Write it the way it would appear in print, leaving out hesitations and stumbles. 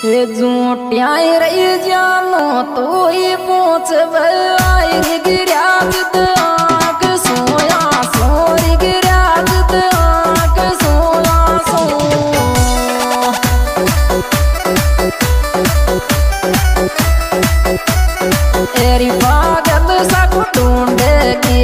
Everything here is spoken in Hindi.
ये झूठियाई रही जानो तो ही पहुंच आई गिराज आग सोया सोरी गिराज आग सोया सो एरी पागल सा ढूंढे की